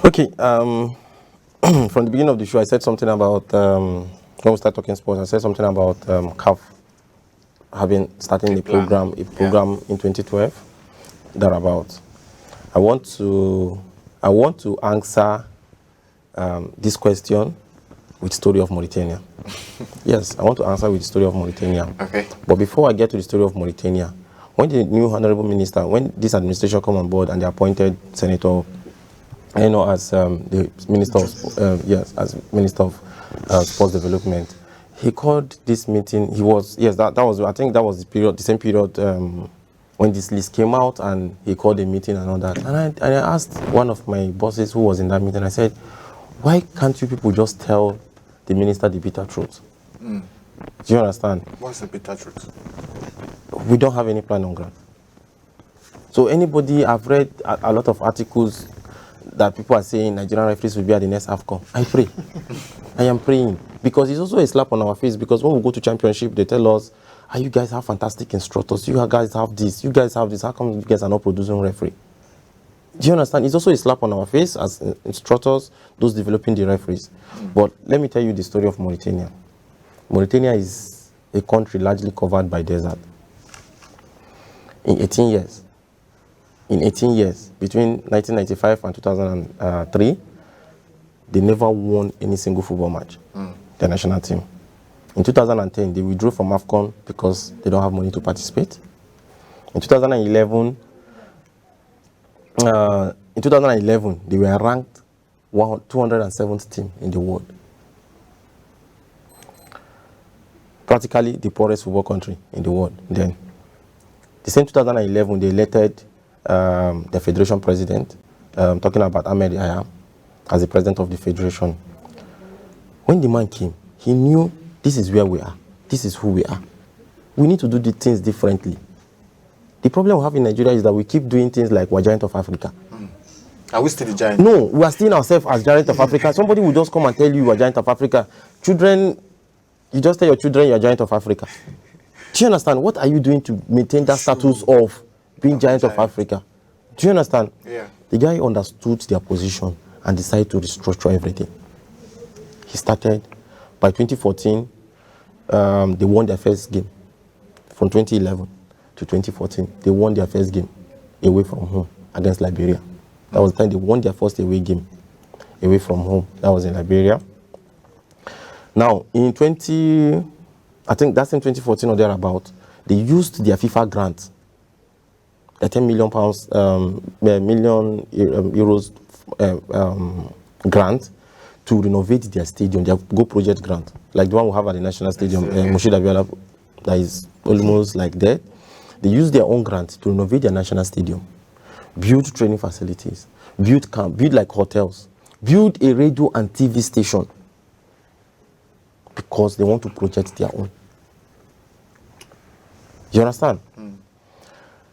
Okay. From the beginning of the show, I said something about when we start talking sports. I said something about CAF starting a program in 2012. Thereabout. I want to answer this question with story of Mauritania. Yes, I want to answer with the story of Mauritania. Okay. But before I get to the story of Mauritania, when the new honorable minister, when this administration come on board and they appointed Senator, as the minister of as minister of sports development, he called this meeting. He was that was, I think that was the same period when this list came out, and he called a meeting and all that. And I asked one of my bosses who was in that meeting. I said, why can't you people just tell the minister the bitter truth? Do you understand? What's the bitter truth? We don't have any plan on ground. So anybody, I've read a lot of articles that people are saying Nigerian referees will be at the next Afcon. I pray. I am praying. Because it's also a slap on our face, because when we go to championship, they tell us, you guys have fantastic instructors, you guys have this, you guys have this, how come you guys are not producing referee? Do you understand? It's also a slap on our face as instructors, those developing the referees. But let me tell you the story of Mauritania. Mauritania is a country largely covered by desert. In 18 years, between 1995 and 2003, they never won any single football match, the national team. In 2010, they withdrew from Afcon because they don't have money to participate. In 2011, they were ranked 207th team in the world. Practically the poorest football country in the world then. The same 2011, they elected the federation president, talking about Ahmed Yahya, as the president of the federation. When the man came, he knew this is where we are. This is who we are. We need to do the things differently. The problem we have in Nigeria is that we keep doing things like we're giant of Africa. Are we still the giant? No, we are still ourselves as giant of Africa. Somebody will just come and tell you are giant of Africa. Children, you just tell your children you are giant of Africa. Do you understand? What are you doing to maintain that status of being giant of Africa? Do you understand? Yeah. The guy understood their position and decided to restructure everything. He started. By 2014, they won their first game. From 2011 to 2014, they won their first game away from home against Liberia. That was the time they won their first away game away from home. That was in Liberia. Now, in I think that's in 2014 or thereabout, they used their FIFA grant, the 10 million pounds, euros grant, to renovate their stadium, their Go Project grant, like the one we have at the National Stadium, Moshid Abiola, that is almost like that. They use their own grant to renovate their national stadium, build training facilities, build camp, build like hotels, build a radio and TV station, because they want to project their own. You understand?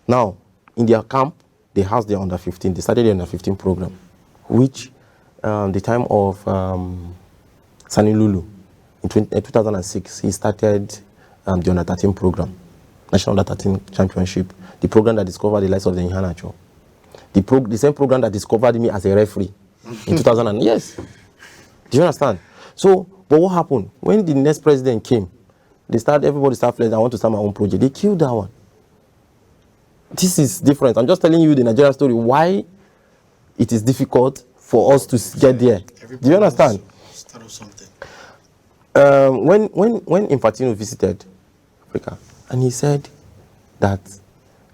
Now, in their camp, they house their under 15. They started the under 15 program, which the time of Sani Lulu in 2006, he started the under 13 program, National Under 13 Championship, the program that discovered the lives of the Ihanacho. The same program that discovered me as a referee in 2000. Yes. Do you understand? So, but what happened? When the next president came, everybody started playing, I want to start my own project. They killed that one. This is different. I'm just telling you the Nigerian story, why it is difficult for us to get there. Do you understand? Start of something. When Infantino visited Africa, and he said that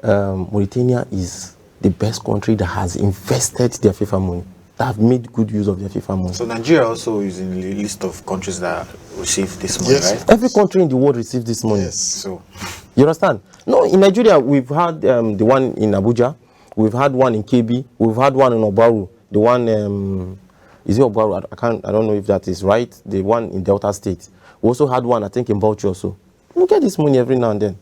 Mauritania is the best country that has invested their FIFA money, that have made good use of their FIFA money. So Nigeria also is in the list of countries that receive this money, Yes. right? Every country in the world receives this money. Yes. So, You understand? No, in Nigeria, we've had the one in Abuja, we've had one in KB, we've had one in Obaru, the one, is it Obaru? I don't know if that is right, the one in Delta State. We also had one, I think, in Bauchi also. We get this money every now and then.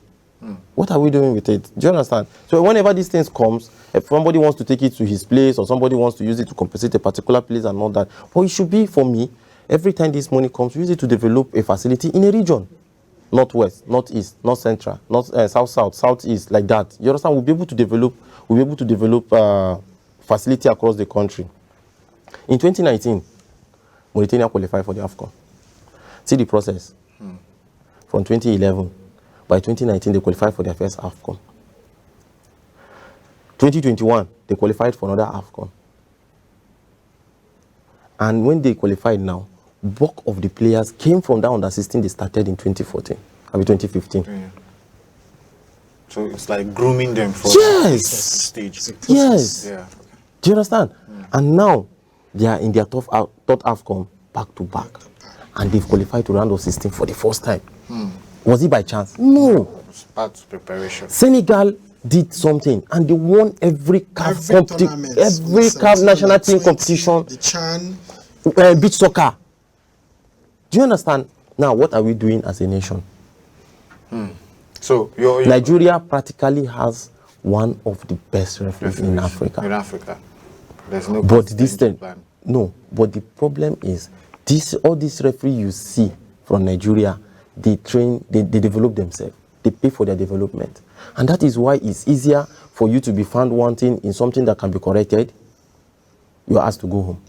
What are we doing with it? Do you understand? So whenever these things comes, if somebody wants to take it to his place or somebody wants to use it to compensate a particular place and all that, well, it should be, for me, every time this money comes, use it to develop a facility in a region. Northwest, northeast, north central, north, south, southeast, like that. You understand? We'll be able to develop facility across the country. In 2019, Mauritania qualified for the Afcon. See the process. From 2011, by 2019, they qualified for their first Afcon. 2021, they qualified for another Afcon. And when they qualified now, bulk of the players came from that under-16 they started in 2014, I mean 2015. Yeah. So it's like grooming them for Yes. stage. Yes. Yeah. Do you understand? And now they are in their third Afcon back to back. And they've qualified to round of 16 for the first time. Was it by chance? No. It's part of preparation. Senegal did something and they won every CAF tournament, every CAF national team competition. The Chan. Beach soccer. Do you understand? Now, what are we doing as a nation? So you're Nigeria practically has one of the best referees in Africa. In Africa. There's no But this contingency thing, plan. no. But the problem is, all these referees you see from Nigeria, they train, they develop themselves. They pay for their development. And that is why it's easier for you to be found wanting in something that can be corrected. You're asked to go home.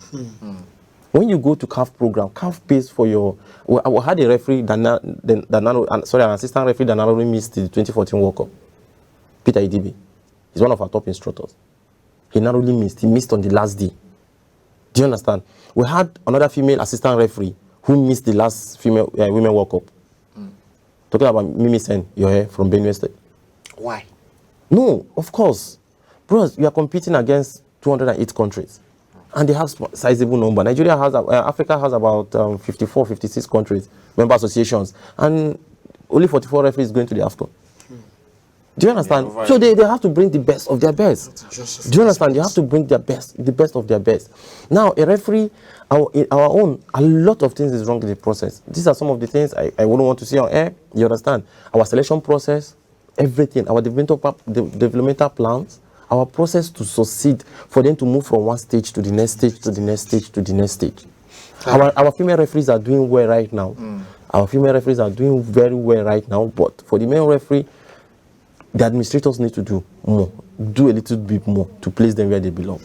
When you go to CAF program, CAF pays for your... I had a referee, an assistant referee that narrowly missed the 2014 World Cup. Peter Idibi. He's one of our top instructors. He narrowly missed. He missed on the last day. Do you understand? We had another female assistant referee who missed the last female Women World Cup. Talking about Mimi Sen, your hair from Benue State. Why? No, of course. Bros, we are competing against 208 countries. And they have sizable number. Nigeria has, Africa has about 54, 56 countries, member associations. And only 44 referees going to the Afcon. Do you understand? Yeah, So they have to bring the best of their best. Do you understand? They have to bring their best, the best of their best. Now, a referee, our own, a lot of things is wrong in the process. These are some of the things I wouldn't want to see on air. You understand? Our selection process, everything, our developmental plans, our process to succeed, for them to move from one stage to the next stage, to the next stage, to the next stage. Our female referees are doing well right now. Our female referees are doing very well right now, but for the male referee, the administrators need to do more, do a little bit more to place them where they belong.